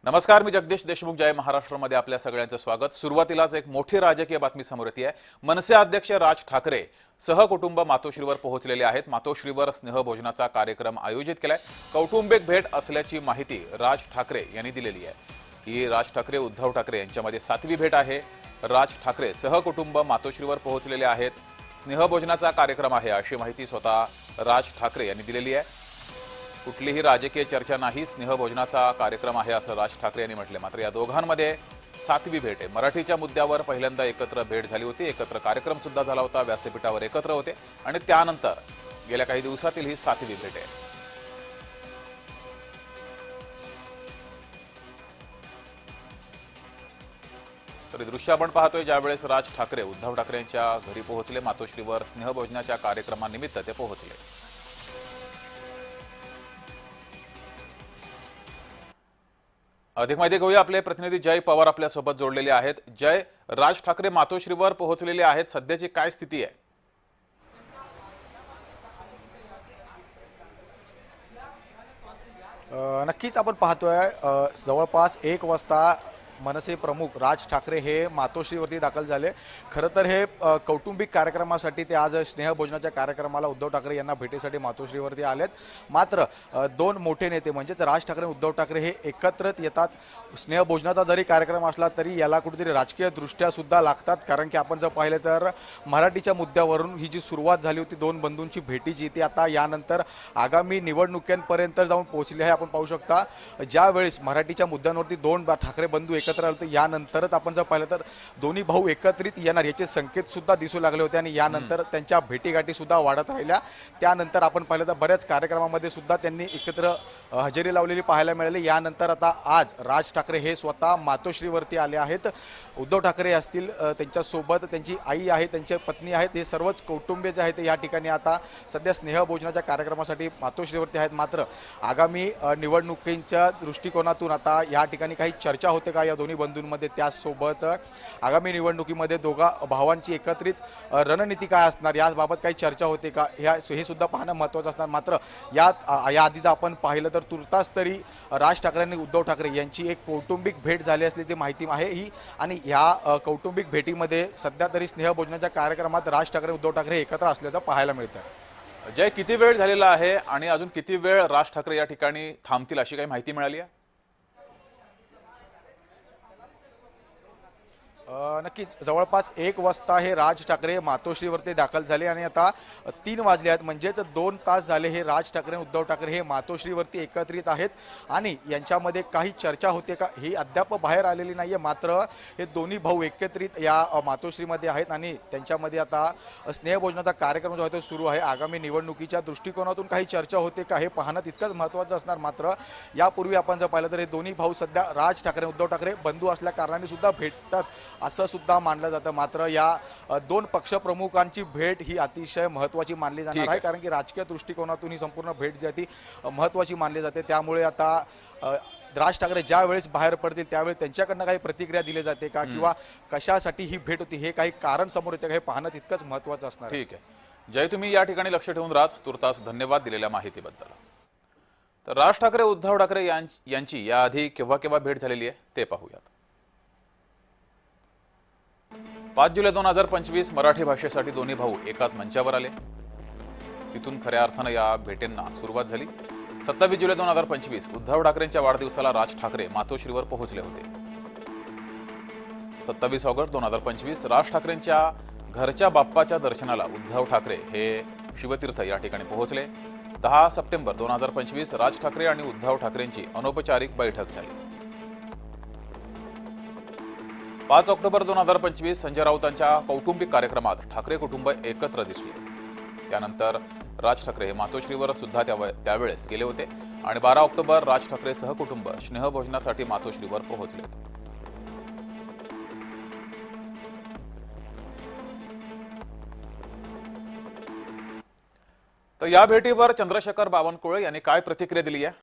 नमस्कार, मी जगदीश देशमुख. जय महाराष्ट्रमध्ये आपल्या सगळ्यांचं स्वागत. सुरुवातीलाच एक मोठी राजकीय बातमी समोर येते आहे. मनसे अध्यक्ष राज ठाकरे सहकुटुंब मातोश्रीवर पोहोचलेले आहेत. मातोश्रीवर स्नेहभोजनाचा कार्यक्रम आयोजित केलाय. कौटुंबिक भेट असल्याची माहिती राज ठाकरे यांनी दिलेली आहे. ही राज ठाकरे उद्धव ठाकरे यांच्यामध्ये 7वी भेट आहे. राज ठाकरे सहकुटुंब मातोश्रीवर पोहोचलेले आहेत. स्नेहभोजनाचा कार्यक्रम आहे अशी माहिती स्वतः राज ठाकरे यांनी दिलेली आहे. कुठलीही राजकीय चर्चा नाही, स्नेहभोजनाचा कार्यक्रम आहे असं राज ठाकरे यांनी म्हटले. मात्र या दोघांमध्ये 7वी भेट आहे. मराठीच्या मुद्द्यावर पहिल्यांदा एकत्र भेट झाली होती, एकत्र कार्यक्रम सुद्धा झाला होता, व्यासपीठावर एकत्र होते आणि त्यानंतर गेल्या काही दिवसातील ही 7वी भेट आहे. तर दृश्य आपण पाहतोय ज्यावेळेस राज ठाकरे उद्धव ठाकरे यांच्या घरी पोहोचले. मातोश्रीवर स्नेहभोजनाच्या कार्यक्रमानिमित्त ते पोहोचले. अधिक माहिती घेऊया. आपले प्रतिनिधी जय पवार आपल्या सोबत जोडलेले आहेत. जय, राज ठाकरे मातोश्रीवर पोहोचलेले आहेत, सध्याची काय स्थिती आहे? नक्कीच आपण पाहतोय जवळपास 1 वाजता मनसे प्रमुख राज ठाकरे हे मातोश्रीवरती दाखल झाले. खरं तर हे कौटुंबिक कार्यक्रमासाठी ते आज स्नेहभोजनाच्या कार्यक्रमाला उद्धव ठाकरे यांना भेटीसाठी मातोश्रीवरती आलेत. मात्र 2 मोठे नेते म्हणजेच राज ठाकरे आणि उद्धव ठाकरे हे एकत्रित येतात. स्नेहभोजनाचा जरी कार्यक्रम असला तरी याला कुठेतरी राजकीय दृष्ट्या सुद्धा लागतात. कारण की आपण जर पाहिलं तर मराठीच्या मुद्द्यावरून ही जी सुरुवात झाली होती 2 बंधूंची भेटीची, ती आता यानंतर आगामी निवडणुकांपर्यंत जाऊन पोहोचली आहे. आपण पाहू शकता ज्यावेळेस मराठीच्या मुद्द्यांवरती 2 ठाकरे बंधू एकत्र आले होते, यानंतरच आपण जर पाहिलं तर दोन्ही भाऊ एकत्रित येणार याचे संकेत सुद्धा दिसू लागले होते आणि यानंतर त्यांच्या भेटीगाठी सुद्धा वाढत राहिल्या. त्यानंतर आपण पाहिलं तर बऱ्याच कार्यक्रमामध्ये सुद्धा त्यांनी एकत्र हजेरी लावलेली पाहायला मिळाली. यानंतर आता आज राज ठाकरे हे स्वतः मातोश्रीवरती आले आहेत. उद्धव ठाकरे असतील, त्यांच्यासोबत त्यांची आई आहे, त्यांची पत्नी आहेत, हे सर्वच कौटुंबिक जे आहेत या ठिकाणी आता सध्या स्नेहभोजनाच्या कार्यक्रमासाठी मातोश्रीवरती आहेत. मात्र आगामी निवडणुकींच्या दृष्टिकोनातून आता या ठिकाणी काही चर्चा होते का या दोन्ही बंधूंमध्ये? त्याचसोबत आगामी निवडणुकीमध्ये दोघा भावांची एकत्रित रणनीती काय असणार याबाबत काही चर्चा होते का, हे सुद्धा पाहणं महत्त्वाचं असणार. मात्र या आधी आपण पाहिलं तर तुर्तास तरी राज ठाकरे आणि उद्धव ठाकरे यांची एक कौटुंबिक भेट झाली असल्याची माहिती आहे ही. आणि या कौटुंबिक भेटीमध्ये सध्या तरी स्नेहभोजनाच्या कार्यक्रमात राज ठाकरे उद्धव ठाकरे एकत्र असल्याचं पाहायला मिळतं. जय, किती वेळ झालेला आहे आणि अजून किती वेळ राज ठाकरे या ठिकाणी थांबतील अशी काही माहिती मिळाली आहे? नक्कीच जवळपास 1 वाजता हे राज ठाकरे मातोश्रीवरती दाखल झाले आणि आता 3 वाजले आहेत, म्हणजेच 2 तास झाले हे राज ठाकरे आणि उद्धव ठाकरे हे मातोश्रीवरती एकत्रित आहेत. आणि यांच्यामध्ये काही चर्चा होते का ही अद्याप बाहेर आलेली नाहीये. मात्र हे दोन्ही भाऊ एकत्रित या मातोश्रीमध्ये आहेत आणि त्यांच्यामध्ये आता स्नेहभोजनाचा कार्यक्रम जो आहे तो सुरू आहे. आगामी निवडणुकीच्या दृष्टिकोनातून काही चर्चा होते का हे पाहणं तितकंच महत्त्वाचं असणार. मात्र यापूर्वी आपण जर पाहिलं तर हे दोन्ही भाऊ सध्या राज ठाकरे उद्धव ठाकरे बंधू असल्या कारणाने सुद्धा भेटतात असं सुद्धा मानलं जातं. मात्र या 2 पक्षप्रमुखांची भेट ही अतिशय महत्त्वाची मानली जाणार आहे, कारण की राजकीय दृष्टिकोनातून ही संपूर्ण भेट जी आहे ती महत्त्वाची मानली जाते. त्यामुळे आता राज ठाकरे ज्या वेळेस बाहेर पडतील त्यावेळेस त्यांच्याकडनं काही प्रतिक्रिया दिली जाते का किंवा कशासाठी ही भेट होती हे काही कारण समोर येते का हे पाहणं तितकंच महत्त्वाचं असणार. ठीक आहे जय, तुम्ही या ठिकाणी लक्ष ठेवून राज. तुर्तास धन्यवाद दिलेल्या माहितीबद्दल. तर राज ठाकरे उद्धव ठाकरे यांची याआधी केव्हा केव्हा भेट झालेली आहे ते पाहूयात. 5 जुलै 2025 मराठी भाषेसाठी दोन्ही भाऊ एकाच मंचावर आले. तिथून खऱ्या अर्थानं या भेटींना सुरुवात झाली. 27 जुलै 2025 उद्धव ठाकरेंच्या वाढदिवसाला राज ठाकरे मातोश्रीवर पोहोचले होते. 27 ऑगस्ट 2025 राज ठाकरेंच्या घरच्या बाप्पाच्या दर्शनाला उद्धव ठाकरे हे शिवतीर्थ या ठिकाणी पोहोचले. 10 सप्टेंबर 2025 राज ठाकरे आणि उद्धव ठाकरेंची अनौपचारिक बैठक झाली. 5 ऑक्टोबर 2025 संजय राऊतांच्या कौटुंबिक कार्यक्रमात ठाकरे कुटुंब एकत्र दिसले. त्यानंतर राज ठाकरे हे मातोश्रीवर सुद्धा त्यावेळेस गेले होते आणि 12 ऑक्टोबर राज ठाकरे सहकुटुंब स्नेहभोजनासाठी मातोश्रीवर पोहोचले. तर या भेटीवर चंद्रशेखर बावनकुळे यांनी काय प्रतिक्रिया दिली आहे